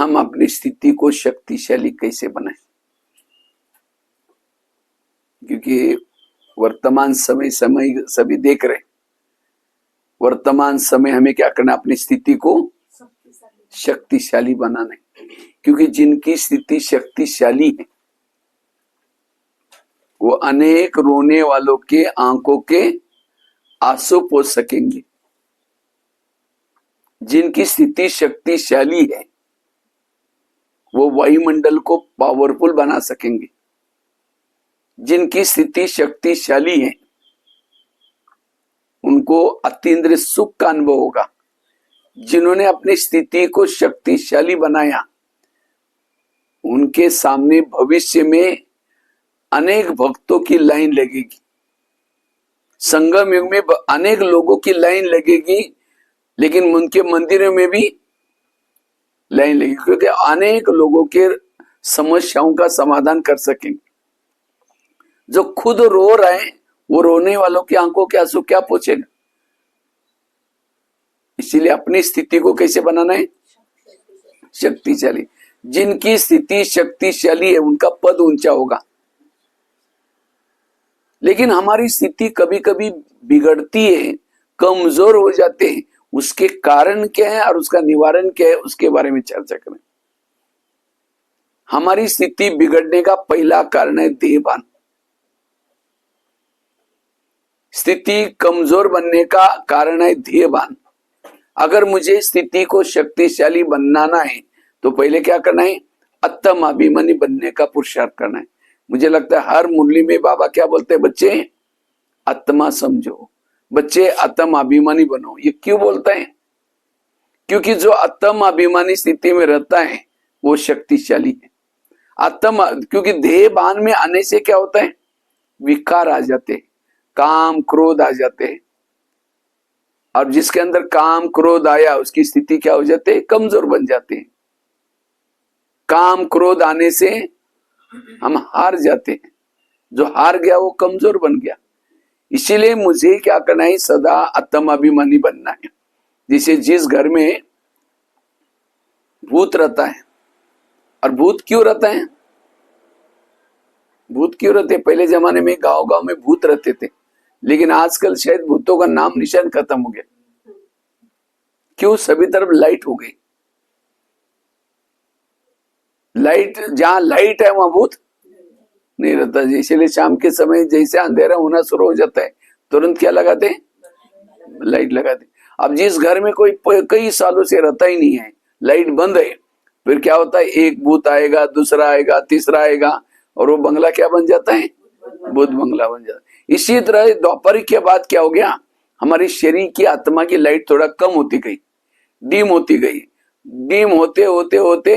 हम अपनी स्थिति को शक्तिशाली कैसे बनाएं, क्योंकि वर्तमान समय सभी देख रहे हैं। वर्तमान समय हमें क्या करना, अपनी स्थिति को शक्तिशाली बनाना है, क्योंकि जिनकी स्थिति शक्तिशाली है वो अनेक रोने वालों के आंखों के आंसू पोंछ सकेंगे। जिनकी स्थिति शक्तिशाली है वो वायुमंडल को पावरफुल बना सकेंगे। जिनकी स्थिति शक्तिशाली है उनको अतीन्द्रिय सुख का अनुभव होगा। जिन्होंने अपनी स्थिति को शक्तिशाली बनाया उनके सामने भविष्य में अनेक भक्तों की लाइन लगेगी। संगम युग में अनेक लोगों की लाइन लगेगी, लेकिन उनके मंदिरों में भी लाइन लगेगी, क्योंकि अनेक लोगों के समस्याओं का समाधान कर सकेंगे। जो खुद रो रहे हैं वो रोने वालों की आंखों के आंसू क्या पूछेगा। इसीलिए अपनी स्थिति को कैसे बनाना है, शक्तिशाली। जिनकी स्थिति शक्तिशाली है उनका पद ऊंचा होगा। लेकिन हमारी स्थिति कभी कभी बिगड़ती है, कमजोर हो जाते हैं। उसके कारण क्या है और उसका निवारण क्या है, उसके बारे में चर्चा करें। हमारी स्थिति बिगड़ने का पहला कारण है देहभान। स्थिति कमजोर बनने का कारण है देहभान। अगर मुझे स्थिति को शक्तिशाली बनाना है तो पहले क्या करना है, आत्म अभिमानी बनने का पुरुषार्थ करना है। मुझे लगता है हर मुरली में बाबा क्या बोलते हैं, बच्चे आत्मा समझो, बच्चे आत्म अभिमानी बनो। ये क्यों बोलता है, क्योंकि जो आत्म अभिमानी स्थिति में रहता है वो शक्तिशाली है। क्योंकि देहभान में आने से क्या होता है, विकार आ जाते हैं, काम क्रोध आ जाते हैं। और जिसके अंदर काम क्रोध आया उसकी स्थिति क्या हो जाती है, कमजोर बन जाते हैं। काम क्रोध आने से हम हार जाते हैं। जो हार गया वो कमजोर बन गया। इसीलिए मुझे क्या करना है, सदा आत्म अभिमानी बनना है। जैसे जिस घर में भूत रहता है, और भूत क्यों रहता है, भूत क्यों रहते, पहले जमाने में गांव गांव में भूत रहते थे, लेकिन आजकल शायद भूतों का नाम निशान खत्म हो गया। क्यों, सभी तरफ लाइट हो गई। लाइट, जहां लाइट है वहां भूत नहीं रहता। इसलिए शाम के समय जैसे अंधेरा होना शुरू हो जाता है तुरंत क्या लगाते हैं, लाइट लगाते। अब जिस घर में कोई कई सालों से रहता ही नहीं है, लाइट बंद है, फिर क्या होता है, एक भूत आएगा, दूसरा आएगा, तीसरा आएगा, और वो बंगला क्या बन जाता है, भूत बंगला बन जाता है। इसी तरह दोपहर के बाद क्या हो गया, हमारी शरीर की आत्मा की लाइट थोड़ा कम होती गई, डीम होती गई। डीम होते होते होते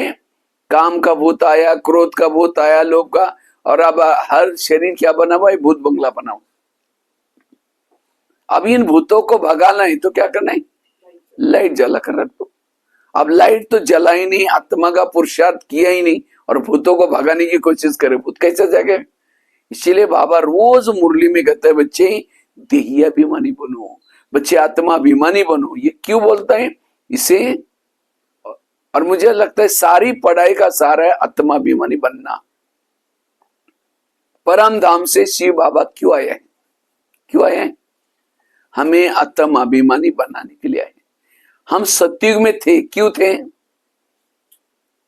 काम का भूत आया, क्रोध का भूत आया, लोभ का, और अब हर शरीर क्या बना हुआ है, भूत बंगला बना हुआ। अब इन भूतों को भगाना है तो क्या करना है, लाइट जला कर रख दो। अब लाइट तो जला ही नहीं, आत्मा का पुरुषार्थ किया ही नहीं, और भूतों को भगाने की कोशिश करे, भूत कैसे जागे। इसीलिए बाबा रोज मुरली में कहते हैं, बच्चे देही अभिमानी बनो, बच्चे आत्मा अभिमानी बनो। ये क्यों बोलता है इसे, और मुझे लगता है सारी पढ़ाई का सारा है आत्मा अभिमानी बनना। परम धाम से शिव बाबा क्यों आए हैं, क्यों आए हैं, हमें आत्म अभिमानी बनाने के लिए आए। हम सतयुग में थे, क्यों थे,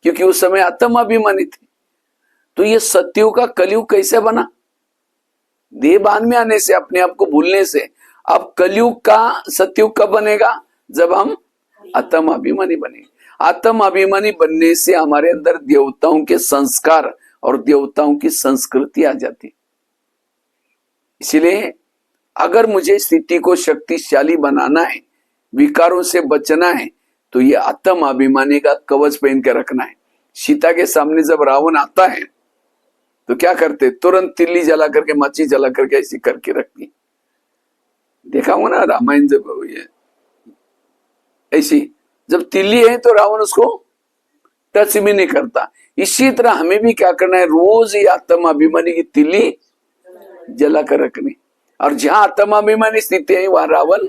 क्योंकि उस समय आत्म अभिमानी थे। तो ये सतयुग का कलयुग कैसे बना, देहभान में आने से, अपने आप को भूलने से। अब कलयुग का सतयुग कब बनेगा, जब हम आत्म अभिमानी बनेंगे। आत्म अभिमानी बनने से हमारे अंदर देवताओं के संस्कार और देवताओं की संस्कृति आ जाती। इसलिए अगर मुझे स्थिति को शक्तिशाली बनाना है, विकारों से बचना है, तो ये आत्म अभिमानी का कवच पहन के रखना है। सीता के सामने जब रावण आता है तो क्या करते, तुरंत तिल्ली जला करके, माची जला करके ऐसी करके रखती। देखा हो ना रामायण, जब ये ऐसी जब तिल्ली है तो रावण उसको टच भी नहीं करता। इसी तरह हमें भी क्या करना है, रोज ये आत्म अभिमानी की तिल्ली जला कर रखनी। और जहां आत्म अभिमानी स्थिति है वहां रावण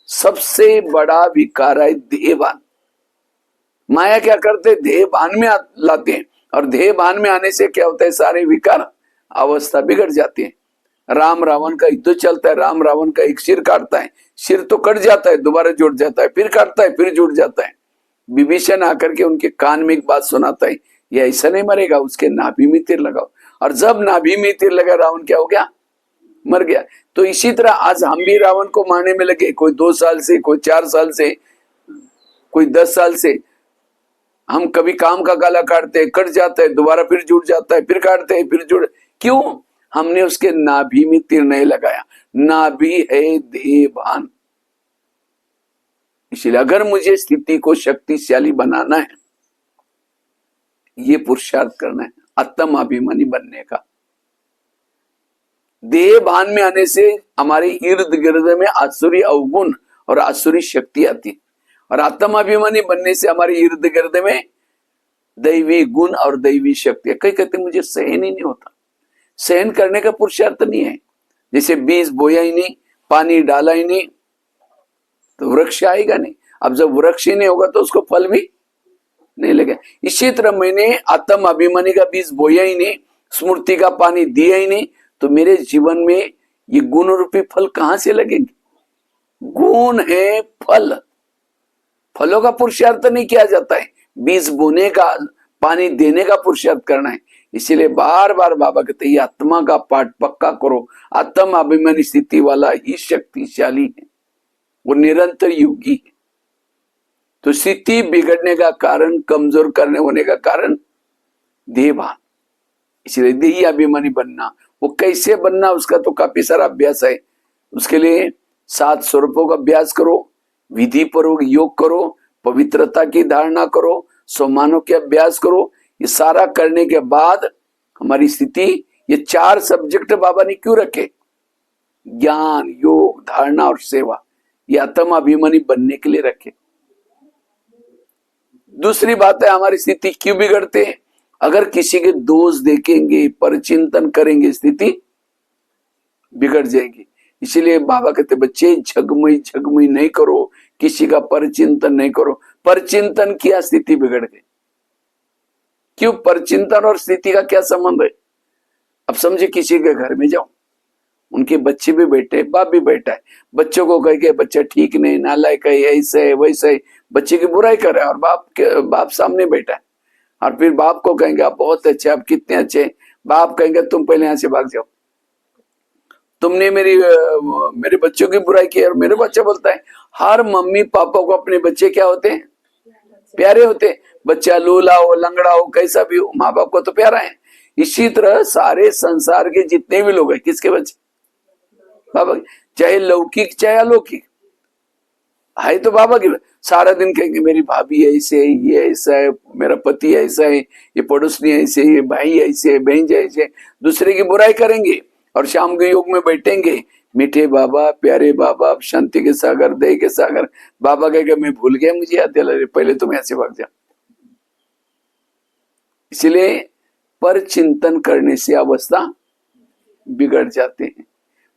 सबसे बड़ा विकार है देहभान। माया क्या करते, देह भान में लाते हैं, और देह भान में आने से क्या होता है, सारे विकार अवस्था बिगड़ जाती है। राम रावण का युद्ध चलता है, राम रावण का एक सिर काटता है, सिर तो कट जाता है, दोबारा जुड़ जाता है, फिर काटता है, फिर जुड़ जाता है। विभीषण आकर के उनके कान में एक बात सुनाता है, ये ऐसा नहीं मरेगा, उसके नाभि में तीर लगाओ। और जब नाभि में तीर लगा, रावण क्या हो गया, मर गया। तो इसी तरह आज हम भी रावण को मारने में लगे, कोई 2 साल से, कोई 4 साल से, कोई 10 साल से। हम कभी काम का गाला काटते हैं, कट जाता है, दोबारा फिर जुड़ जाता है, फिर काटते हैं, फिर जुड़। क्यों? हमने उसके नाभि में तीर नहीं लगाया। नाभि है देह भान। इसलिए अगर मुझे स्थिति को शक्तिशाली बनाना है, ये पुरुषार्थ करना है आत्म अभिमानी बनने का। देह भान में आने से हमारे इर्द गिर्द में आसुरी अवगुण और आसुरी शक्ति आती है, और आत्म अभिमानी बनने से हमारे इर्द गिर्द में दैवी गुण और दैवी शक्ति। कई कहते मुझे सहन ही नहीं होता। सहन करने का पुरुषार्थ नहीं है। जैसे बीज बोया ही नहीं, पानी डाला ही नहीं, तो वृक्ष आएगा नहीं। अब जब वृक्ष ही नहीं होगा तो उसको फल भी नहीं लगेगा। इसी तरह मैंने आत्म अभिमानी का बीज बोया ही नहीं, स्मृति का पानी दिया ही नहीं, तो मेरे जीवन में ये गुण रूपी फल कहां से लगेंगे? गुण है फल, फलों का पुरुषार्थ नहीं किया जाता है, बीज बोने का, पानी देने का पुरुषार्थ करना है। इसीलिए बार बार बाबा कहते हैं आत्मा का पाठ पक्का करो। आत्म अभिमानी स्थिति वाला ही शक्तिशाली है, वो निरंतर युगी है। तो स्थिति बिगड़ने का कारण, कमजोर करने होने का कारण देहभान। इसलिए देही अभिमानी बनना, वो कैसे बनना उसका तो काफी सारा अभ्यास है। उसके लिए 7 स्वरूपों का अभ्यास करो, विधि पूर्वक योग करो, पवित्रता की धारणा करो, सम्मानों के अभ्यास करो। ये सारा करने के बाद हमारी स्थिति, ये 4 सब्जेक्ट बाबा ने क्यों रखे? ज्ञान, योग, धारणा और सेवा, ये आत्म अभिमानी बनने के लिए रखे। दूसरी बात है, हमारी स्थिति क्यों बिगड़ते हैं? अगर किसी के दोष देखेंगे, परचिंतन करेंगे, स्थिति बिगड़ जाएगी। इसीलिए बाबा कहते बच्चे झगमई झगमई नहीं करो, किसी का परचिंतन नहीं करो। परचिंतन किया स्थिति बिगड़ गई। क्यों? परचिंतन और स्थिति का क्या संबंध है? अब समझे किसी के घर में जाओ, उनके बच्चे भी बैठे, बाप भी बैठा है, बच्चों को कह के बच्चा ठीक नहीं, नालायक है, ऐसा है वैसा है, बच्चे की बुराई कर रहा है, और बाप सामने बैठा है। और फिर बाप को कहेंगे आप बहुत अच्छे, आप कितने अच्छे। बाप कहेंगे तुम पहले यहां से भाग जाओ, तुमने मेरे बच्चों की बुराई की। और मेरे बच्चा बोलता है, हर मम्मी पापा को अपने बच्चे क्या होते हैं? प्यारे होते हैं। बच्चा लूला हो, लंगड़ा हो, कैसा भी हो, माँ बाप को तो प्यारा है। इसी तरह सारे संसार के जितने भी लोग हैं, किसके बच्चे? बाबा। चाहे लौकिक चाहे अलौकिक है तो बाबा की। सारा दिन कहेंगे मेरी भाभी ऐसे है, ये ऐसा है, मेरा पति ऐसा है, ये पड़ोसनी ऐसे, ये भाई ऐसे, बहन ऐसे, दूसरे की बुराई करेंगे। और शाम के योग में बैठेंगे, मीठे बाबा, प्यारे बाबा, शांति के सागर, दया के सागर। बाबा कहेगा मैं भूल गया, मुझे याद दिला रहे, पहले तुम ऐसे भाग जा। इसलिए पर चिंतन करने से अवस्था बिगड़ जाते हैं।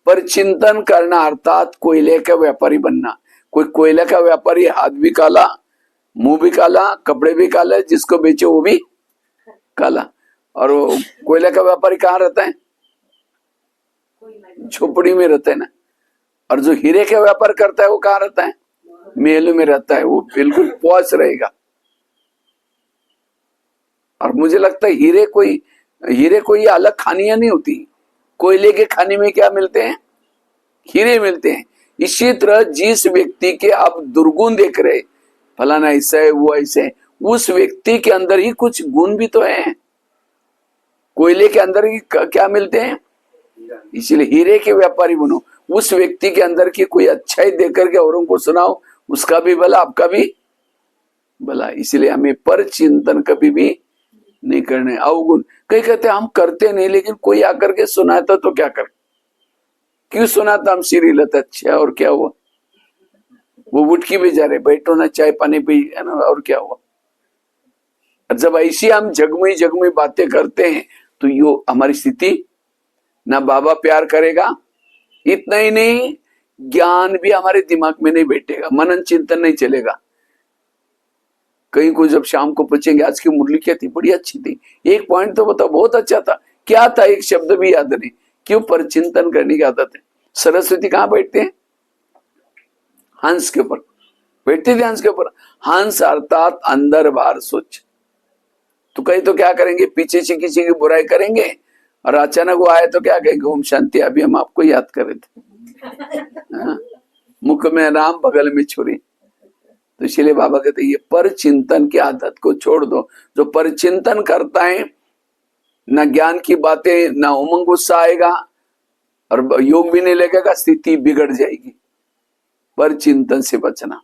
पर चिंतन करना अर्थात कोयले का व्यापारी बनना। कोई कोयले का व्यापारी हाथ भी काला, मुंह भी काला, कपड़े भी काले, जिसको बेचे वो भी काला। और वो कोयले का व्यापारी कहाँ रहता है? झोपड़ी में रहता है ना। और जो हीरे का व्यापार करता है वो कहाँ रहता है? महल में रहता है, वो बिल्कुल पॉश रहेगा। और मुझे लगता है हीरे कोई अलग खानियां नहीं होती। कोयले के खाने में क्या मिलते हैं? हीरे मिलते हैं। इसी तरह जिस व्यक्ति के आप दुर्गुण देख रहे, फलाना ऐसा है, वो ऐसे है, उस व्यक्ति के अंदर ही कुछ गुण भी तो है। कोयले के अंदर ही क्या मिलते हैं? इसलिए हीरे के व्यापारी बनो। उस व्यक्ति के अंदर की कोई अच्छाई देकर के औरों को सुनाओ, उसका भी भला, आपका भी भला। इसलिए हमें पर चिंतन कभी भी नहीं करने। अवगुण कई कहते हम करते नहीं, लेकिन कोई आकर के सुनाता तो क्या कर, क्यों सुनाता? हम सिर हिलाते, अच्छा और क्या हुआ? वो उठकी भी जा रहे, बैठो ना, चाय पानी पी, है ना, और क्या हुआ? जब ऐसी हम जगमई बातें करते हैं तो यो हमारी स्थिति, ना बाबा प्यार करेगा, इतना ही नहीं, ज्ञान भी हमारे दिमाग में नहीं बैठेगा, मनन चिंतन नहीं चलेगा। कहीं को जब शाम को पूछेंगे आज की मुरली क्या थी, बड़ी अच्छी थी, एक पॉइंट तो बताओ, बहुत अच्छा था, क्या था, एक शब्द भी याद नहीं। क्यों? पर चिंतन करने की आदत है। सरस्वती कहाँ बैठते हैं? हंस के ऊपर बैठते थे, हंस के ऊपर। हंस अर्थात अंदर बाहर सोच। तो कहीं तो क्या करेंगे, पीछे से किसी की बुराई करेंगे और अचानक वो आए तो क्या कहेंगे, ओम शांति, अभी हम आपको याद कर रहे थे। मुख में राम बगल में छुरी। तो इसलिए बाबा कहते ये पर चिंतन की आदत को छोड़ दो। जो पर चिंतन करता है, न ज्ञान की बातें, न उमंग गुस्सा आएगा और योग भी नहीं लगेगा, स्थिति बिगड़ जाएगी। पर चिंतन से बचना।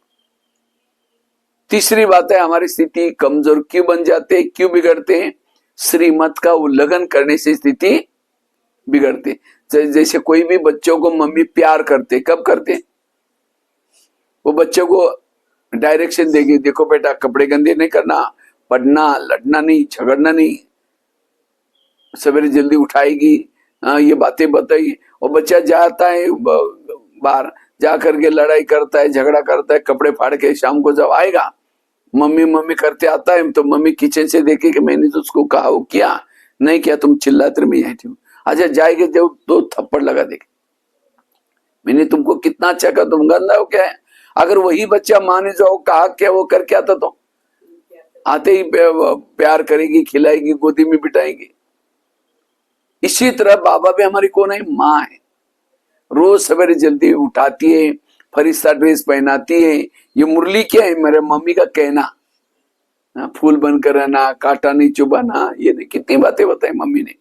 तीसरी बात है, हमारी स्थिति कमजोर क्यों बन जाते हैं, क्यों बिगड़ते हैं? श्रीमत का उल्लंघन करने से स्थिति बिगड़ती। जैसे कोई भी बच्चों को मम्मी प्यार करते, कब करते? वो बच्चों को डायरेक्शन देगी, देखो बेटा कपड़े गंदे नहीं करना, पढ़ना, लड़ना नहीं, झगड़ना नहीं, सवेरे जल्दी उठाएगी, ये बातें बताई। और बच्चा जाता है बाहर, जा करके लड़ाई करता है, झगड़ा करता है, कपड़े फाड़ के शाम को जब आएगा मम्मी मम्मी करते आता है, तो मम्मी किचन से देखे कि मैंने तो उसको कहा, वो किया नहीं किया, तुम चिल्लाते मैं आई थी। अच्छा जाएगी जब 2 थप्पड़ लगा देगी, मैंने तुमको कितना अच्छा कहा, तुम गंदा हो क्या है। अगर वही बच्चा माने जाओ कहा क्या वो करके आता, तो आते ही प्यार करेगी, खिलाएगी, गोदी में बिठाएगी। इसी तरह बाबा भी हमारी कौन है? माँ है। रोज सवेरे जल्दी उठाती है, फरिश्ता ड्रेस पहनाती है। ये मुरली क्या है? मेरे मम्मी का कहना, फूल बनकर रहना, कांटा नहीं चुभाना, ये नहीं, कितनी बातें बताई मम्मी ने।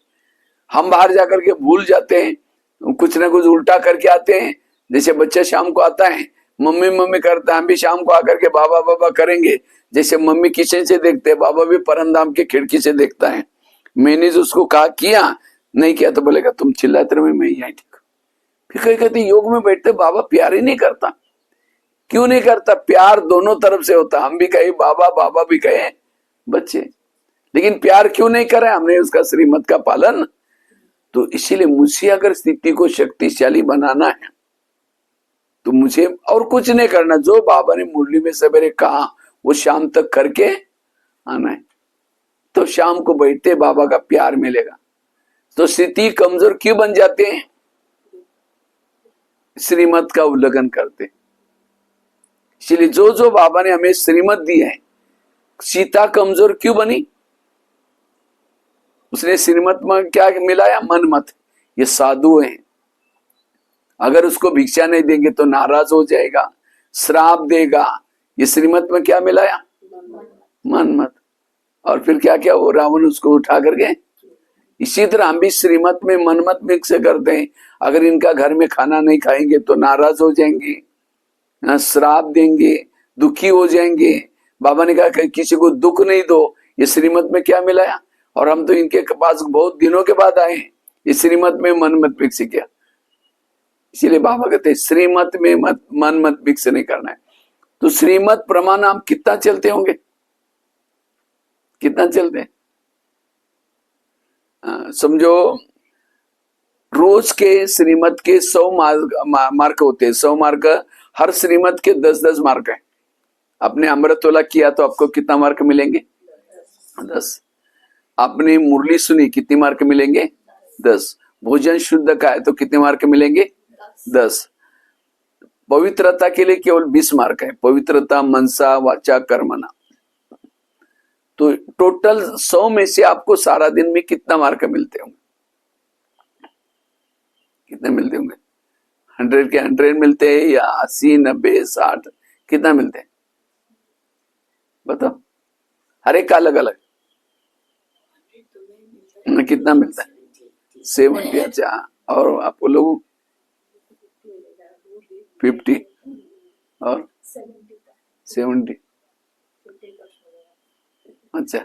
हम बाहर जाकर के भूल जाते हैं, कुछ ना कुछ उल्टा करके आते हैं। जैसे बच्चा शाम को आता है, मम्मी मम्मी करता है, हम भी शाम को आकर के बाबा बाबा करेंगे। जैसे मम्मी किचन से देखते हैं, बाबा भी परमधाम के खिड़की से देखता है। मैंने जो उसको कहा किया नहीं किया तो बोलेगा तुम चिल्लाते रहो, मैं यही ठीक। फिर कहीं कहते योग में बैठते बाबा प्यार ही नहीं करता। क्यों नहीं करता? प्यार दोनों तरफ से होता। हम भी कहे बाबा, बाबा भी कहे बच्चे, लेकिन प्यार क्यों नहीं करे? हमने उसका श्रीमत का पालन। तो इसीलिए मुझे अगर स्थिति को शक्तिशाली बनाना है तो मुझे और कुछ नहीं करना, जो बाबा ने मुरली में सवेरे कहा वो शाम तक करके आना है। तो शाम को बैठते बाबा का प्यार मिलेगा। तो स्थिति कमजोर क्यों बन जाते हैं? श्रीमत का उल्लंघन करते। इसलिए जो जो बाबा ने हमें श्रीमत दी है, सीता कमजोर क्यों बनी? उसने श्रीमत में क्या मिलाया? मन मत। ये साधु है, अगर उसको भिक्षा नहीं देंगे तो नाराज हो जाएगा, श्राप देगा। ये श्रीमत में क्या मिलाया? मन मत। और फिर क्या क्या वो रावण उसको उठा करके। इसी तरह हम भी श्रीमत में मन मत मिक्स करते हैं। अगर इनका घर में खाना नहीं खाएंगे तो नाराज हो जाएंगे, श्राप देंगे, दुखी हो जाएंगे। बाबा ने कहा किसी को दुख नहीं दो। ये श्रीमत में क्या मिलाया? और हम तो इनके पास बहुत दिनों के बाद आए, इस श्रीमत में मन मत मिक्स किया। इसीलिए बाबा कहते हैं श्रीमत में मन मत मिक्स नहीं करना है। तो श्रीमत प्रमाण हम कितना चलते होंगे? कितना चलते हैं? समझो रोज के श्रीमत के 100 मार्क होते हैं। 100 मार्क, हर श्रीमत के 10-10 मार्क है। आपने अमृतोला किया तो आपको कितना मार्क मिलेंगे? 10। आपने मुरली सुनी, कितने मार्क मिलेंगे? 10। भोजन शुद्ध का है तो कितने मार्क मिलेंगे? 10। पवित्रता के लिए केवल 20 मार्क है। पवित्रता मनसा वाचा कर्मणा। तो टोटल 100 में से आपको सारा दिन में कितना मार्क मिलते होंगे? कितने मिलते होंगे? 100 के 100 मिलते हैं या 80, 90, 60? कितना मिलते हैं बताओ? हर एक का अलग अलग कितना मिलता है? 70। अच्छा, और आपको लोग 50 और 70। अच्छा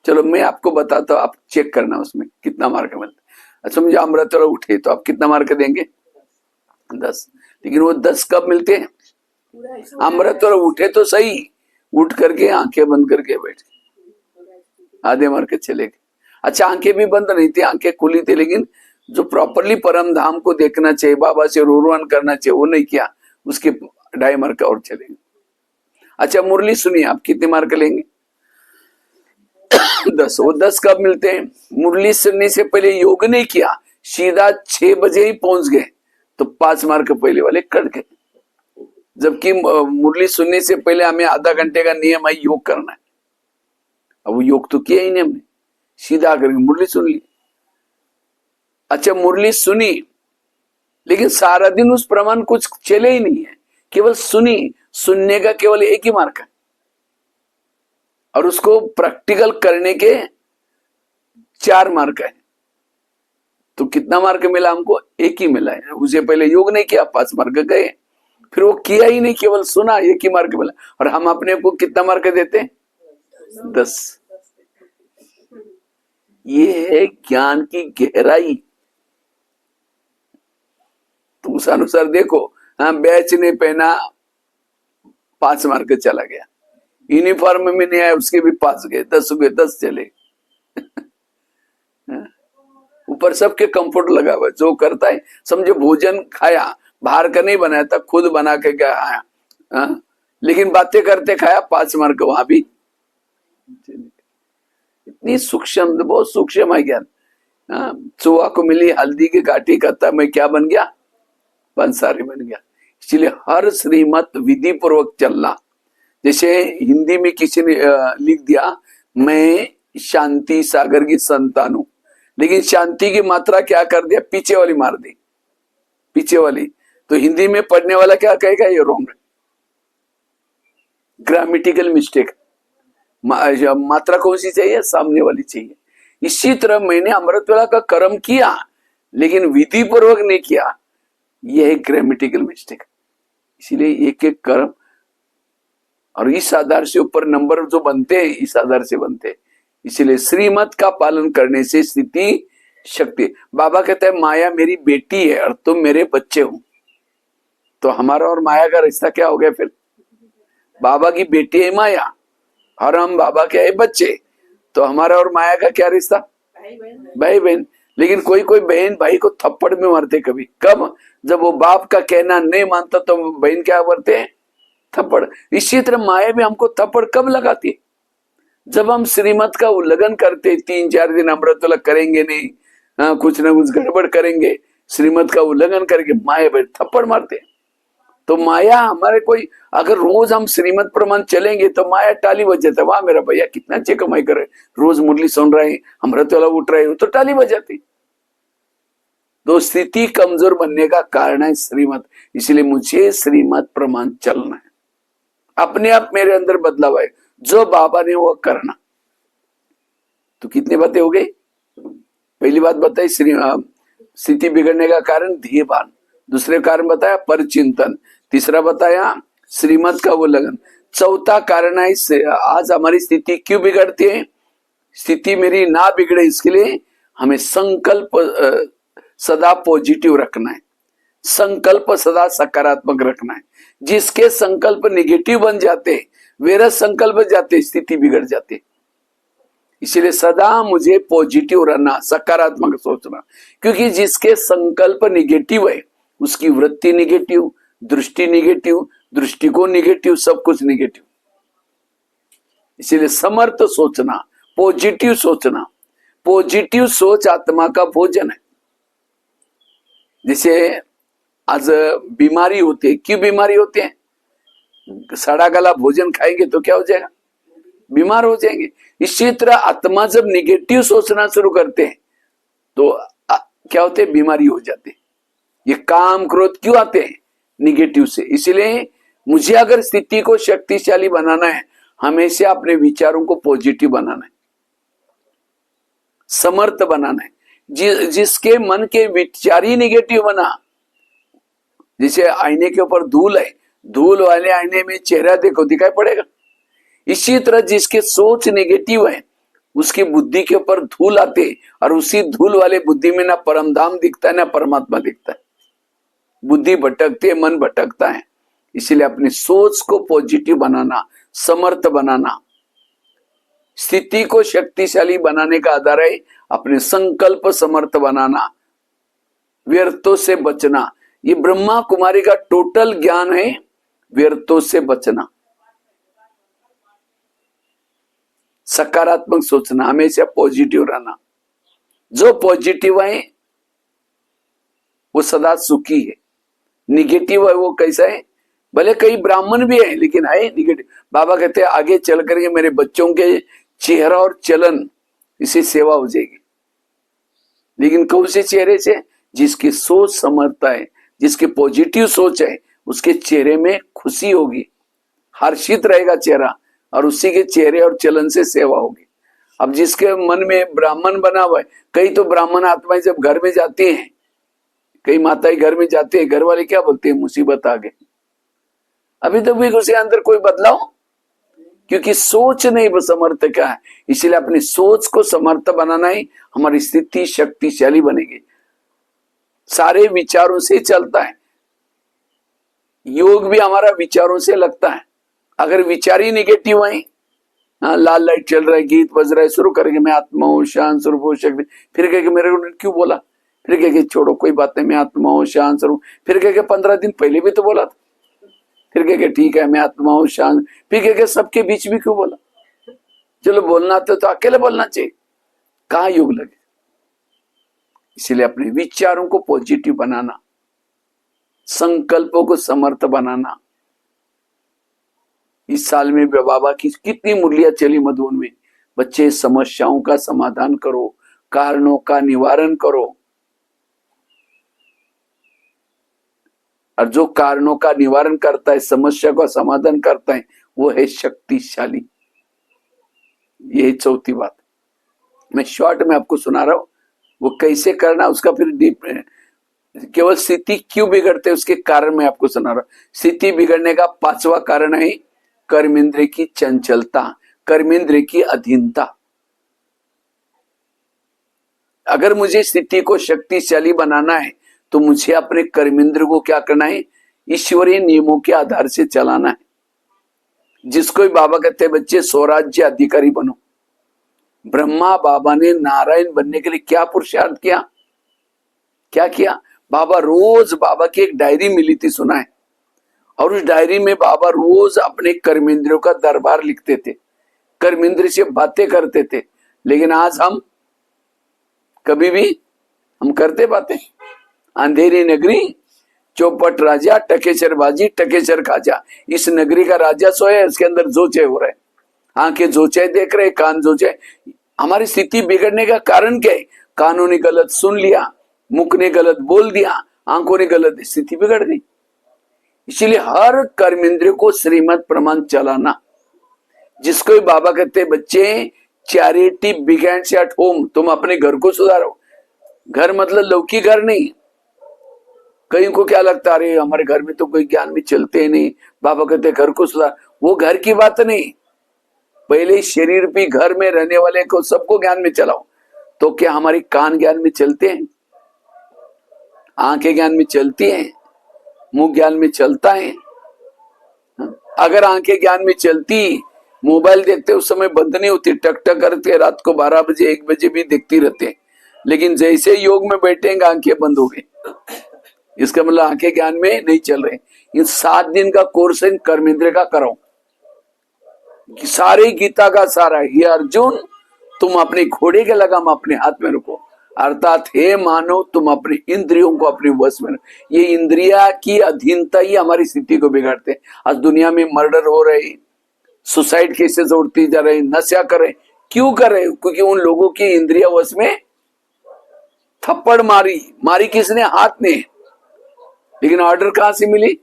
चलो मैं आपको बताता हूँ, आप चेक करना उसमें कितना मार्क मिलता है। अच्छा मुझे अमृत उठे तो आप कितना मार्क देंगे? 10। लेकिन वो 10 कब मिलते हैं? अमृत उठे तो सही, उठ करके आंखें बंद करके बैठ आधे मार्क चले गए। अच्छा आंखें भी बंद नहीं थी, आंखें खुली थी, लेकिन जो प्रॉपरली परम धाम को देखना चाहिए, बाबा से रोरवान करना चाहिए, वो नहीं किया, उसके 2.5 मार्क और चले गए। अच्छा मुरली सुनिए, आप कितने मार्क लेंगे? 10। वो 10 कब मिलते हैं? मुरली सुनने से पहले योग नहीं किया, सीधा 6 बजे ही पहुंच गए तो 5 मार्क पहले वाले कट गए। जबकि मुरली सुनने से पहले हमें आधा घंटे का नियम है योग करना है। अब वो योग तो किया ही नहीं हमने, सीधा करके मुरली सुन ली। अच्छा मुरली सुनी, लेकिन सारा दिन उस प्रमाण कुछ चले ही नहीं है, केवल सुनी। सुनने का केवल एक ही मार्क है, और उसको प्रैक्टिकल करने के 4 मार्क है। तो कितना मार्क मिला हमको? एक ही मिला है। उसे पहले योग नहीं किया, 5 मार्क गए। फिर वो किया ही नहीं, केवल सुना, एक ही मार्क मिला। और हम अपने को कितना मार्क देते हैं? 10। ये है ज्ञान की गहराई। तो उस अनुसार देखो, हाँ बैच ने पहना 5 मार्क चला गया, यूनिफॉर्म में नहीं आया उसके भी 5 गए, 10 हुए, 10 चले। ऊपर सबके कंफर्ट लगा हुआ, जो करता है समझो भोजन खाया, बाहर का नहीं बनाया था, खुद बना के क्या आया, लेकिन बातें करते खाया, 5 मार्क वहां भी। इतनी सूक्ष्म, बहुत सूक्ष्म है ज्ञान। चुहा को मिली हल्दी की काटी, कहता मैं क्या बन गया? पंसारी बन गया। इसलिए हर श्रीमत विधि पूर्वक चलना। जैसे हिंदी में किसी ने लिख दिया, मैं शांति सागर की संतान हूं, लेकिन शांति की मात्रा क्या कर दिया? पीछे वाली मार दी, पीछे वाली। तो हिंदी में पढ़ने वाला क्या कहेगा? ये रॉन्ग है, ग्रामेटिकल मिस्टेक। मात्रा कौन सी चाहिए? सामने वाली चाहिए। इसी तरह मैंने अमृतवेला का कर्म किया, लेकिन विधि पूर्वक नहीं किया, यह एक ग्रामेटिकल मिस्टेक। इसीलिए एक एक कर्म, और इस आधार से ऊपर नंबर जो बनते हैं, इस आधार से बनते हैं। इसीलिए श्रीमत का पालन करने से स्थिति शक्ति। बाबा कहता है माया मेरी बेटी है और तुम मेरे बच्चे हो। तो हमारा और माया का रिश्ता क्या हो गया फिर? बाबा की बेटी है माया और हम बाबा के है बच्चे, तो हमारा और माया का क्या रिश्ता? भाई बहन। लेकिन कोई कोई बहन भाई को थप्पड़ में मारते कभी, कब? जब वो बाप का कहना नहीं मानता तो बहन क्या करते हैं? थप्पड़। इसी तरह माया भी हमको थप्पड़ कब लगाती है? जब हम श्रीमत का उल्लंघन करते, 3-4 दिन अमृतवेला करेंगे नहीं, कुछ ना कुछ गड़बड़ करेंगे, श्रीमत का उल्लंघन करके माया भाई थप्पड़ मारते। तो माया हमारे कोई, अगर रोज हम श्रीमत प्रमाण चलेंगे तो माया टाली बजाता, वाह मेरा भैया कितना अच्छे कमाई कर रहे, रोज मुरली सुन रहे हैं, अमृतवेला उठ रहे हो, तो टाली बजाती। तो स्थिति कमजोर बनने का कारण है श्रीमत। इसलिए मुझे श्रीमत प्रमाण चलना है, अपने आप मेरे अंदर बदलाव है, जो बाबा ने वो करना। तो कितनी बातें हो गई? पहली बात बताई स्थिति बिगड़ने का कारण ध्येयभान, दूसरे कारण बताया परचिंतन, तीसरा बताया श्रीमत का उल्लंघन, चौथा कारण है आज हमारी स्थिति क्यों बिगड़ती है। स्थिति मेरी ना बिगड़े इसके लिए हमें संकल्प सदा पॉजिटिव रखना है, संकल्प सदा सकारात्मक रखना है। जिसके संकल्प नेगेटिव बन जाते, वेरा संकल्प जाते, स्थिति बिगड़ जाती। इसलिए सदा मुझे पॉजिटिव रहना, सकारात्मक सोचना, क्योंकि जिसके संकल्प नेगेटिव है उसकी वृत्ति नेगेटिव, दृष्टि नेगेटिव, दृष्टिकोण नेगेटिव, सब कुछ नेगेटिव। इसलिए समर्थ सोचना, पॉजिटिव सोचना। पॉजिटिव सोच आत्मा का भोजन है। जैसे आज बीमारी होती है, क्यों बीमारी होती है? सड़ा गला भोजन खाएंगे तो क्या हो जाएगा? बीमार हो जाएंगे। इसी तरह आत्मा जब निगेटिव सोचना शुरू करते हैं तो क्या होते हैं? बीमारी हो जाती है। ये काम क्रोध क्यों आते हैं? निगेटिव से। इसलिए मुझे अगर स्थिति को शक्तिशाली बनाना है, हमेशा अपने विचारों को पॉजिटिव बनाना है, समर्थ बनाना है। जिसके मन के विचार ही निगेटिव बना, जैसे आईने के ऊपर धूल है, धूल वाले आईने में चेहरा देखो, दिखाई पड़ेगा। इसी तरह जिसके सोच नेगेटिव है, उसकी बुद्धि के ऊपर धूल आते, और उसी धूल वाले बुद्धि में ना परम धाम दिखता है ना परमात्मा दिखता है। बुद्धि भटकती है, मन भटकता है। इसलिए अपनी सोच को पॉजिटिव बनाना, समर्थ बनाना। स्थिति को शक्तिशाली बनाने का आधार है अपने संकल्प समर्थ बनाना, व्यर्थों से बचना। ये ब्रह्मा कुमारी का टोटल ज्ञान है, व्यर्थों से बचना। सकारात्मक सोचना, हमेशा पॉजिटिव रहना। जो पॉजिटिव है वो सदा सुखी है, निगेटिव है वो कैसा है, भले कई ब्राह्मण भी है लेकिन है निगेटिव। बाबा कहते हैं आगे चल करके मेरे बच्चों के चेहरा और चलन इसे सेवा हो जाएगी। लेकिन कौन से चेहरे से? जिसकी सोच समर्थता है, जिसकी पॉजिटिव सोच है, उसके चेहरे में खुशी होगी, हर्षित रहेगा चेहरा, और उसी के चेहरे और चलन से सेवा होगी। अब जिसके मन में ब्राह्मण बना हुआ है, कई तो ब्राह्मण आत्माएं जब घर में जाती हैं, कई माताएं घर में जाती है, घर वाले क्या बोलते हैं? मुसीबत आ गई। अभी तक भी उसके अंदर कोई बदलाव, क्योंकि सोच नहीं समर्थ का है। इसलिए अपनी सोच को समर्थ बनाना ही हमारी स्थिति शक्तिशाली बनेगी। सारे विचारों से चलता है, योग भी हमारा विचारों से लगता है। अगर विचार ही निगेटिव है, लाल लाइट चल रहा है, गीत बज रहा है, शुरू करके मैं आत्मा हूं, शांत स्वरूप हूं, शक्ति, फिर कह के मेरे को क्यों बोला, फिर कह के छोड़ो कोई बात नहीं, मैं आत्मा हूं, शांत स्वरूप, फिर कह के 15 दिन पहले भी तो बोला था, फिर कह के ठीक है मैं आत्मा हूं शांत, फिर कह के सबके बीच भी क्यों बोला? चलो बोलना तो अकेले बोलना चाहिए, कहाँ योग लगे। इसलिए अपने विचारों को पॉजिटिव बनाना, संकल्पों को समर्थ बनाना। इस साल में बाबा की कितनी मुरलियां चली मधुबन में। बच्चे समस्याओं का समाधान करो, कारणों का निवारण करो, और जो कारणों का निवारण करता है, समस्या का समाधान करता है, वो है शक्तिशाली। यही चौथी बात मैं शॉर्ट में आपको सुना रहा हूं। वो कैसे करना उसका फिर डीप, केवल स्थिति क्यों बिगड़ते उसके कारण मैं आपको सुना रहा हूं। स्थिति बिगड़ने का 5वां कारण है कर्मेंद्रिय की चंचलता, कर्मेंद्रिय की अधीनता। अगर मुझे स्थिति को शक्तिशाली बनाना है तो मुझे अपने कर्मेंद्र को क्या करना है? ईश्वरीय नियमों के आधार से चलाना है। जिसको बाबा कहते हैं बच्चे स्वराज्य अधिकारी बनो। ब्रह्मा बाबा ने नारायण बनने के लिए क्या पुरुषार्थ किया, क्या किया? बाबा रोज, बाबा की एक डायरी मिली थी, सुना है, और उस डायरी में बाबा रोज अपने कर्मेंद्रियों का दरबार लिखते थे, कर्मेंद्रिय से बातें करते थे। लेकिन आज हम कभी भी हम करते बातें? अंधेरी नगरी, चौपट राजा, टकेचर बाजी, टकेचर खाजा। इस नगरी का राजा सोया, इसके अंदर जोचे हो रहे, आंखें जोचे देख रहे, कान जोचे। हमारी स्थिति बिगड़ने का कारण क्या है? कानों ने गलत सुन लिया, मुख ने गलत बोल दिया, आंखों ने गलत, स्थिति बिगड़ गई। इसीलिए हर कर्मेंद्रिय को श्रीमत प्रमाण चलाना। जिसको बाबा कहते बच्चे चैरिटी बिगैन्स एट होम, तुम अपने घर को सुधारो। घर मतलब लौकिक घर नहीं। कई को क्या लगता है हमारे घर में तो कोई ज्ञान भी चलते नहीं, बाबा कहते घर को सुधार। वो घर की बात नहीं, पहले शरीर भी घर में रहने वाले को सबको ज्ञान में चलाओ। तो क्या हमारी कान ज्ञान में चलते हैं, आंखें ज्ञान में चलती हैं, मुंह ज्ञान में चलता है? अगर आंखें ज्ञान में चलती, मोबाइल देखते उस समय बंद नहीं होती, टक टक करते रात को 12 बजे 1 बजे भी देखती रहते। लेकिन जैसे योग में बैठेंगे आंखें बंद हो गई, इसका मतलब आंखें ज्ञान में नहीं चल रहे। इन 7 दिन का कोर्स है कर्मेंद्र का करो, सारे गीता का सारा। ये अर्जुन, तुम अपने घोड़े के लगाम अपने हाथ में रखो, अर्थात हे मानव तुम अपने इंद्रियों को अपने वश में रखो। ये इंद्रिया की अधीनता ही हमारी स्थिति को बिगाड़ते। आज दुनिया में मर्डर हो रहे, सुसाइड केसेस उठती जा रहे, नशा कर रहे, क्यों कर रहे? क्योंकि उन लोगों की इंद्रिया वश में थप्पड़ मारी किसने? हाथ ने। लेकिन ऑर्डर कहां से मिली?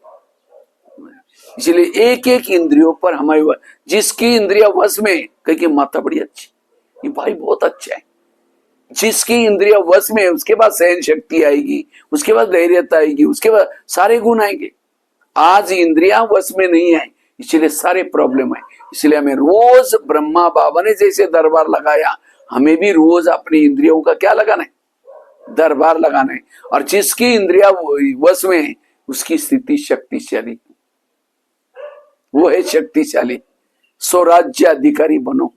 इसलिए एक एक इंद्रियों पर हमारे जिसकी इंद्रिया वश में, कहीं माता बड़ी अच्छी, ये भाई बहुत अच्छा है। जिसकी इंद्रिया वश में, उसके बाद सहन शक्ति आएगी, उसके बाद धैर्यता आएगी, उसके बाद सारे गुण आएंगे। आज इंद्रिया वश में नहीं है, इसलिए सारे प्रॉब्लम है। इसलिए हमें रोज ब्रह्मा बाबा ने जैसे दरबार लगाया, हमें भी रोज अपनी इंद्रियों का क्या लगाना है? दरबार लगाना है। और जिसकी इंद्रिया वश में है, उसकी स्थिति शक्तिशाली, वो है शक्तिशाली। स्वराज्य अधिकारी बनो।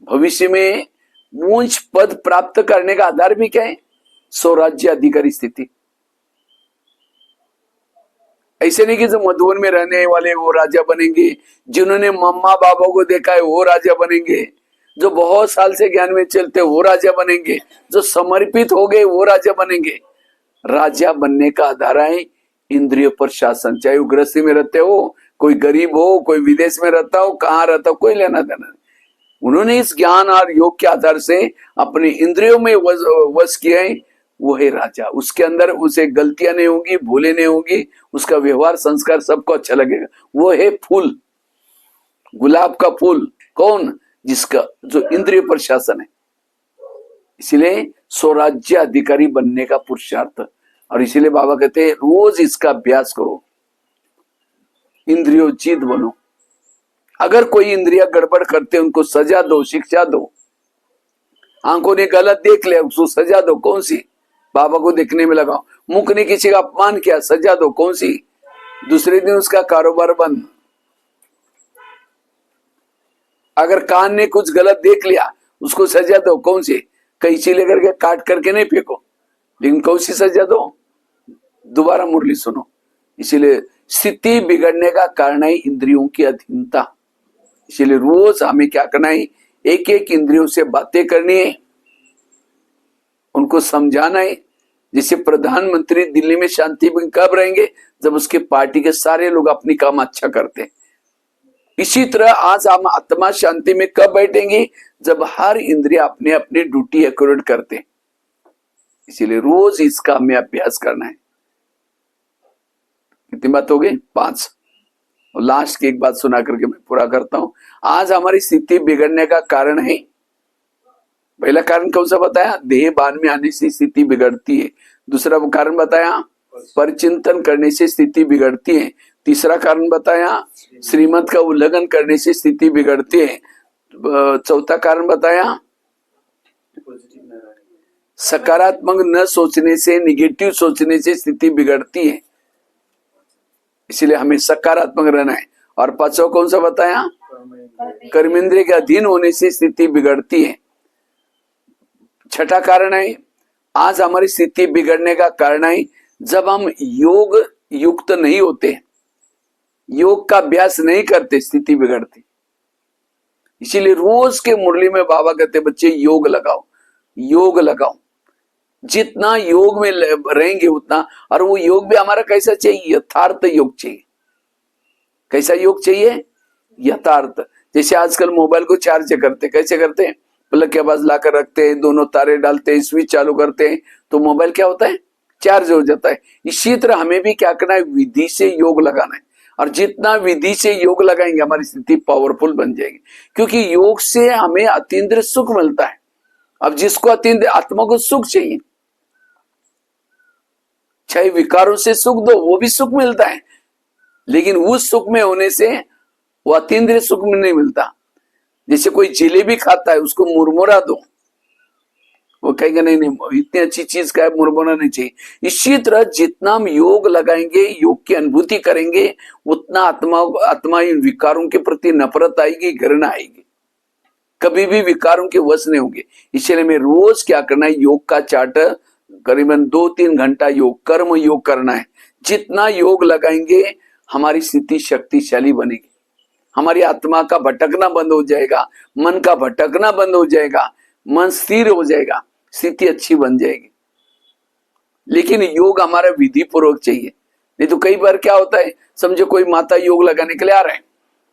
भविष्य में ऊंच पद प्राप्त करने का आधार भी क्या है? स्वराज्य अधिकारी स्थिति। ऐसे नहीं कि जो मधुवन में रहने वाले वो राजा बनेंगे, जिन्होंने मम्मा बाबा को देखा है वो राजा बनेंगे, जो बहुत साल से ज्ञान में चलते वो राजा बनेंगे, जो समर्पित हो गए वो राजा बनेंगे। राजा बनने का आधार है इंद्रियों पर शासन। चाहे वो गृहस्थी में रहते हो, कोई गरीब हो, कोई विदेश में रहता हो, कहाँ रहता हो, कोई लेना देना नहीं। उन्होंने इस ज्ञान और योग के आधार से अपने इंद्रियों में वश किया है, वो है राजा। उसके अंदर उसे गलतियां नहीं होंगी, भूले नहीं होंगी, उसका व्यवहार संस्कार सबको अच्छा लगेगा। वो है फूल, गुलाब का फूल। कौन? जिसका जो इंद्रिय पर शासन है। इसीलिए स्वराज्य अधिकारी बनने का पुरुषार्थ। और इसीलिए बाबा कहते हैं रोज इसका अभ्यास करो, इंद्रियोचित बनो। अगर कोई इंद्रिया गड़बड़ करते उनको सजा दो, शिक्षा दो। आंखों ने गलत देख लिया, उसको सजा दो। कौन सी? बाबा को देखने में लगाओ। मुख ने किसी का अपमान किया, सजा दो। कौन सी? दूसरे दिन उसका कारोबार बंद। अगर कान ने कुछ गलत देख लिया, उसको सजा दो। कौन सी? कैंची लेकर के काट करके नहीं फेंको, लेकिन कौन सी सजा दो? दोबारा मुरली सुनो। इसीलिए स्थिति बिगड़ने का कारण है इंद्रियों की अधीनता। इसीलिए रोज हमें क्या करना है? एक एक इंद्रियों से बातें करनी है, उनको समझाना है। जैसे प्रधानमंत्री दिल्ली में शांति कब रहेंगे? जब उसके पार्टी के सारे लोग अपनी काम अच्छा करते हैं। इसी तरह आज हम आत्मा शांति में कब बैठेंगे? जब हर इंद्रिय अपने अपने ड्यूटी एक्यूरेट करते हैं। इसीलिए रोज इसका हमें अभ्यास करना है। कितनी बात हो गई? 5। और लास्ट की एक बात सुना करके मैं पूरा करता हूं। आज हमारी स्थिति बिगड़ने का कारण है, पहला कारण कौन सा बताया? देह बान में आने से स्थिति बिगड़ती है। दूसरा कारण बताया परिचिंतन करने से स्थिति बिगड़ती है। तीसरा कारण बताया श्रीमत का उल्लंघन करने से स्थिति बिगड़ती है। चौथा कारण बताया सकारात्मक न सोचने से, निगेटिव सोचने से स्थिति बिगड़ती है। इसीलिए हमें सकारात्मक रहना है। और पांचवा कौन सा बताया? कर्मेंद्रिय के अधीन होने से स्थिति बिगड़ती है। छठा कारण है आज हमारी स्थिति बिगड़ने का कारण है जब हम योग युक्त नहीं होते, योग का अभ्यास नहीं करते, स्थिति बिगड़ती। इसीलिए रोज के मुरली में बाबा कहते बच्चे योग लगाओ, योग लगाओ। जितना योग में रहेंगे उतना, और वो योग भी हमारा कैसा चाहिए? यथार्थ योग चाहिए। कैसा योग चाहिए? यथार्थ। जैसे आजकल मोबाइल को चार्ज करते, कैसे करते हैं? प्लग के पास लाकर रखते हैं, दोनों तारे डालते हैं, स्विच चालू करते हैं, तो मोबाइल क्या होता है? चार्ज हो जाता है। इसी तरह हमें भी क्या करना है? विधि से योग लगाना है। और जितना विधि से योग लगाएंगे हमारी स्थिति पावरफुल बन जाएगी। क्योंकि योग से हमें अतीन्द्रिय सुख मिलता है। अब जिसको अतीन्द्रिय आत्मा को सुख चाहिए, चाहे विकारों से सुख दो, वो भी सुख मिलता है, लेकिन उस सुख में होने से वो अतीन्द्रिय सुख में नहीं मिलता। जैसे कोई जिलेबी खाता है, उसको मुरमुरा दो, वो कहेगा नहीं नहीं इतनी अच्छी चीज का है, मुरमुरा नहीं चाहिए। इसी तरह जितना हम योग लगाएंगे, योग की अनुभूति करेंगे, उतना आत्मा इन विकारों के प्रति नफरत आएगी, घृणा आएगी, कभी भी विकारों के वश नहीं होंगे। इसलिए हमें रोज क्या करना है? योग का चार्ट करीबन 2-3 घंटा योग, कर्म योग करना है। जितना योग लगाएंगे हमारी स्थिति शक्तिशाली बनेगी, हमारी आत्मा का भटकना बंद हो जाएगा, मन का भटकना बंद हो जाएगा, मन स्थिर हो जाएगा, स्थिति अच्छी बन जाएगी। लेकिन योग हमारा विधि पूर्वक चाहिए। नहीं तो कई बार क्या होता है, समझो कोई माता योग लगाने के लिए आ रहे हैं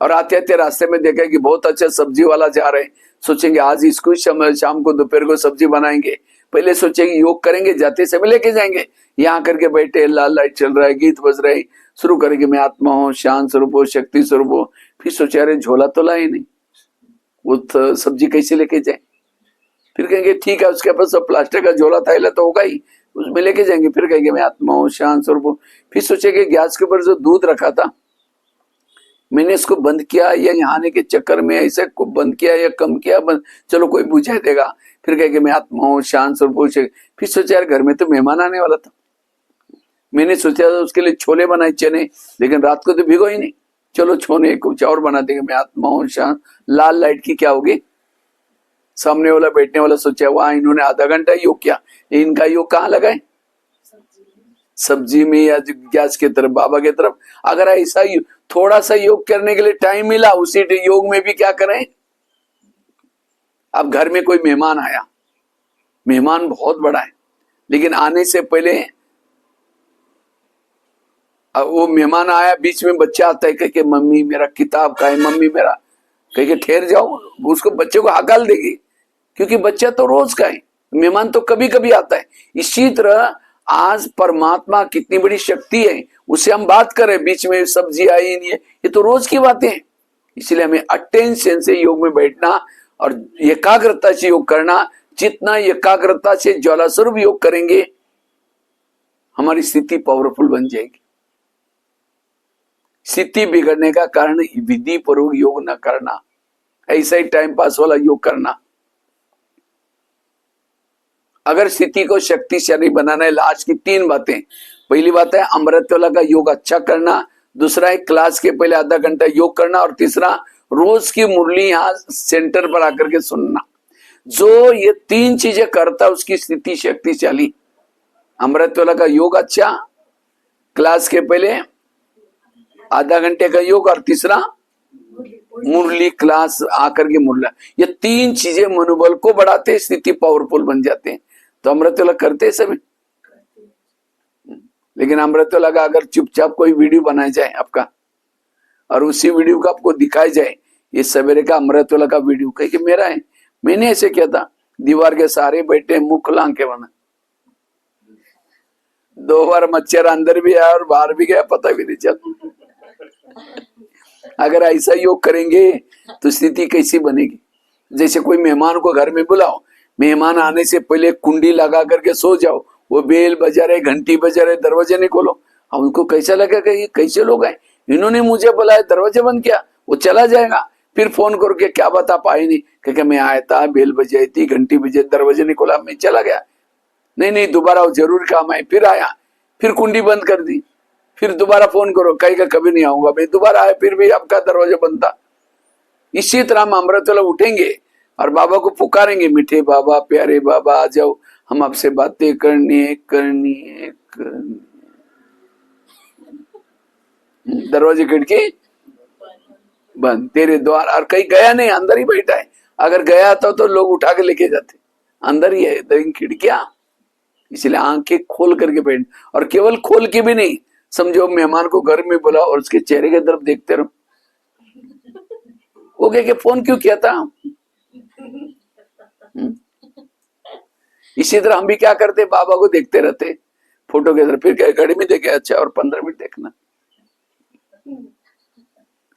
और आते आते रास्ते में देखा कि बहुत अच्छा सब्जी वाला जा रहे हैं, सोचेंगे आज इसको शाम को दोपहर को सब्जी बनाएंगे। पहले सोचेंगे योग करेंगे, जाते समय लेके जाएंगे, यहाँ करके बैठे, लाल लाइट चल रहा है, गीत बज रहे, शुरू करेंगे मैं आत्मा हूँ, शांत स्वरूप हो, शक्ति स्वरूप हो। फिर सोचे अरे झोला तो लाए नहीं, वो सब्जी कैसे लेके जाए? फिर कहेंगे ठीक है, उसके पास प्लास्टिक का झोला था तो होगा ही, उसमें लेके जाएंगे। फिर कहेंगे मैं आत्मा हूँ, शांत स्वरूप हूँ। फिर सोचेंगे गैस के ऊपर जो दूध रखा था मैंने इसको बंद किया या यहाँ आने के चक्कर में ऐसे को बंद किया या कम किया, बंद, चलो कोई बुझा देगा। फिर कहेंगे मैं आत्मा हूँ, शांत स्वरूप हूँ। फिर सोचा यार घर में तो मेहमान आने वाला था, मैंने सोचा था उसके लिए छोले बनाए, चने, लेकिन रात को तो भिगो ही नहीं, चलो छोले कुछ और बना देंगे, मैं आत्मा हूँ, शांत। लाल लाइट की क्या होगी? सामने वाला बैठने वाला सोचा वहां इन्होंने आधा घंटा योग किया, इनका योग कहाँ लगाए? सब्जी में या गैस की तरफ, बाबा की तरफ। अगर ऐसा थोड़ा सा योग करने के लिए टाइम मिला, उसी योग में भी क्या करें। अब घर में कोई मेहमान आया, मेहमान बहुत बड़ा है, लेकिन आने से पहले वो मेहमान आया, बीच में बच्चा आता है, कह के मम्मी मेरा किताब का है, मम्मी मेरा, कह के ठहर जाओ, उसको बच्चे को हकाल देगी, क्योंकि बच्चा तो रोज का है, मेहमान तो कभी कभी आता है। इसी तरह आज परमात्मा कितनी बड़ी शक्ति है, उससे हम बात करें, बीच में सब्जी आई नहीं है, ये तो रोज की बातें हैं। इसलिए हमें अटेंशन से योग में बैठना और एकाग्रता से योग करना। जितना एकाग्रता से ज्वाला स्वरूप योग करेंगे, हमारी स्थिति पावरफुल बन जाएगी। स्थिति बिगड़ने का कारण विधि पूर्वक योग न करना, ऐसा ही टाइम पास वाला योग करना। अगर स्थिति को शक्तिशाली बनाना है, लास्ट की 3 बातें। पहली बात है अमृतवेला का योग अच्छा करना, दूसरा है क्लास के पहले आधा घंटा योग करना, और तीसरा रोज की मुरली यहाँ सेंटर पर आकर के सुनना। जो ये 3 चीजें करता है उसकी स्थिति शक्तिशाली। अमृतवेला का योग अच्छा, क्लास के पहले आधा घंटे का योग, और तीसरा मुरली क्लास आकर के मुरला। ये 3 चीजें मनोबल को बढ़ाते, स्थिति पावरफुल बन जाते हैं। तो अमृतवेला करते हैं सभी, लेकिन अमृतवेला का अगर चुपचाप कोई वीडियो बनाया जाए आपका, और उसी वीडियो को आपको दिखाया जाए, ये सवेरे का अमृतवेला का वीडियो कहीं कि मेरा है, मैंने ऐसे किया था, दीवार के सारे बैठे मुंह खुला के बना, 2 बार मच्छर अंदर भी आया और बाहर भी गया, पता भी नहीं चला। अगर ऐसा योग करेंगे तो स्थिति कैसी बनेगी। जैसे कोई मेहमान को घर में बुलाओ, मेहमान आने से पहले कुंडी लगा करके सो जाओ, वो बेल बजा रहे, घंटी बजा रहे, दरवाजे नहीं खोलो, अब उनको कैसा लगेगा, ये कैसे लोग हैं, इन्होंने मुझे बुलाया, दरवाजे बंद किया, वो चला जाएगा। फिर फोन करके क्या बता पाए नहीं, क्योंकि मैं आया था, बेल बजाई थी, घंटी बजे, दरवाजे नहीं खोला, मैं चला गया, नहीं दोबारा वो जरूर काम आए, फिर आया, फिर कुंडी बंद कर दी, फिर दोबारा फोन करो, कहेगा कभी नहीं आऊंगा, मैं दोबारा आया, फिर भी आपका दरवाजा बंद था। इसी तरह हम अमृतवेला उठेंगे और बाबा को पुकारेंगे, मीठे बाबा, प्यारे बाबा, आ जाओ, हम आपसे बातें करनी है। दरवाजे खिड़की बंद, तेरे द्वार, और कहीं गया नहीं, अंदर ही बैठा है। अगर गया तो लोग उठा के लेके जाते, अंदर ही है खिड़कियां। इसलिए आंखें खोल करके बैठ, और केवल खोल के भी नहीं, समझो मेहमान को घर में बुला और उसके चेहरे की तरफ देखते रहो, वो कह के फोन क्यों किया था। इसी तरह हम भी क्या करते, बाबा को देखते रहते फोटो के तरफ, फिर घड़ी में देखे, अच्छा और 15 मिनट देखना।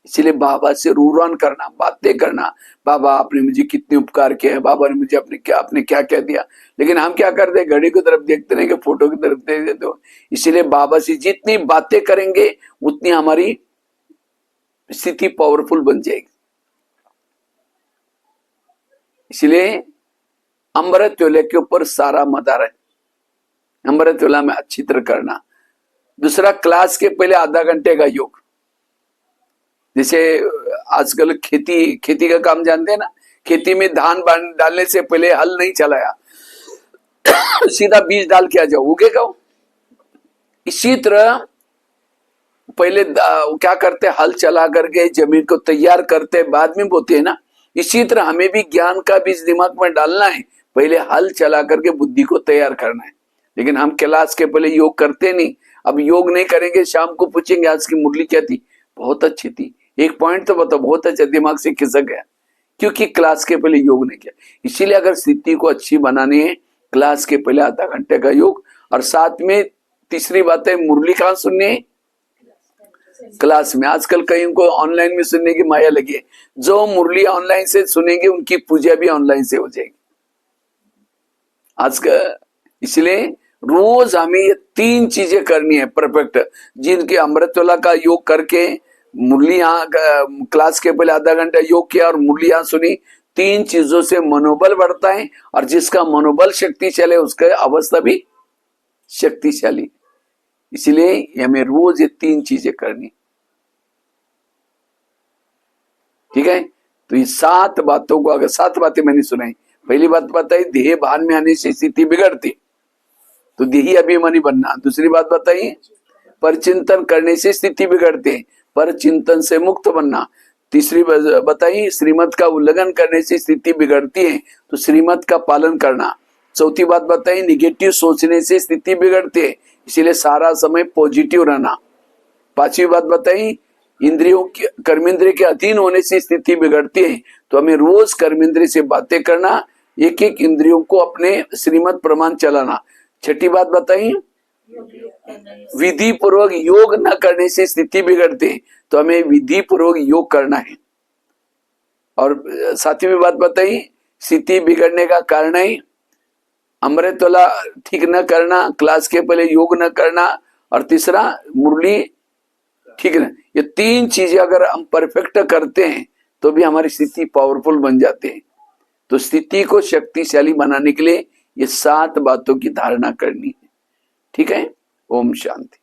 इसलिए बाबा से रूरान करना, बातें करना, बाबा आपने मुझे कितने उपकार किए हैं, बाबा ने मुझे आपने क्या क्या दिया। लेकिन हम क्या करते, घड़ी की तरफ देखते रहेंगे, फोटो की तरफ देखते तो। इसलिए बाबा से जितनी बातें करेंगे उतनी हमारी स्थिति पावरफुल बन जाएगी। इसलिए अमृतवेला के ऊपर सारा मदार है, अमृतवेला में अच्छी तरह करना। दूसरा, क्लास के पहले आधा घंटे का योग। जैसे आजकल खेती का काम जानते हैं ना, खेती में धान डालने से पहले हल नहीं चलाया, सीधा बीज डाल के आ जाओ, उगेगा वो। इसी तरह पहले क्या करते, हल चला करके जमीन को तैयार करते, बाद में बोते हैं ना। इसी तरह हमें भी ज्ञान का बीज दिमाग में डालना है, पहले हल चला करके बुद्धि को तैयार करना है। लेकिन हम क्लास के पहले योग करते नहीं। अब योग नहीं करेंगे, शाम को पूछेंगे आज की मुरली क्या थी, बहुत अच्छी थी, एक पॉइंट तो बताओ, बहुत अच्छा, दिमाग से खिसक गया, क्योंकि क्लास के पहले योग नहीं किया। इसीलिए अगर स्थिति को अच्छी बनानी है, क्लास के पहले आधा घंटे का योग, और साथ में तीसरी बात है मुरली कहाँ सुननी है, क्लास में। आजकल कहीं को ऑनलाइन में सुनने की माया लगी है, जो मुरली ऑनलाइन से सुनेंगे उनकी पूजा भी ऑनलाइन से हो जाएगी आजकल। इसलिए रोज हमें ये 3 चीजें करनी है परफेक्ट, जिनके अमृतवेला का योग करके, मुरली यहाँ क्लास के पहले आधा घंटा योग किया और मुरली यहाँ सुनी, 3 चीजों से मनोबल बढ़ता है, और जिसका मनोबल शक्तिशाली है उसका अवस्था भी शक्तिशाली। इसलिए हमें रोज ये 3 चीजें करनी, ठीक है। तो ये 7 बातों को, अगर 7 बातें मैंने सुनाई, पहली बात बताई, देह भान में आने से स्थिति बिगड़ती, तो देही अभिमानी बनना। दूसरी बात बताइए, परचिंतन करने से स्थिति बिगड़ते हैं, पर चिंतन से मुक्त बनना। तीसरी बताइए, श्रीमत का उल्लंघन करने से स्थिति बिगड़ती है, तो श्रीमत का पालन करना। चौथी बात बताइए, निगेटिव सोचने से स्थिति बिगड़ती है, इसीलिए सारा समय पॉजिटिव रहना। पांचवी बात बताइए, इंद्रियों की कर्मेंद्रिय के अधीन होने से स्थिति बिगड़ती है, तो हमें रोज कर्मेंद्रिय से बातें करना, एक एक इंद्रियों को अपने श्रीमत प्रमाण चलाना। छठी बात बताइए, विधि पूर्वक योग न करने से स्थिति बिगड़ते हैं, तो हमें विधि पूर्वक योग करना है। और सातवीं बात बताइए, स्थिति बिगड़ने का कारण है अमृतोला ठीक न करना, क्लास के पहले योग न करना, और तीसरा मुरली ठीक है। ये तीन चीजें अगर हम परफेक्ट करते हैं तो भी हमारी स्थिति पावरफुल बन जाते हैं। तो स्थिति को शक्तिशाली बनाने के लिए ये 7 बातों की धारणा करनी है। ठीक है। ओम शांति।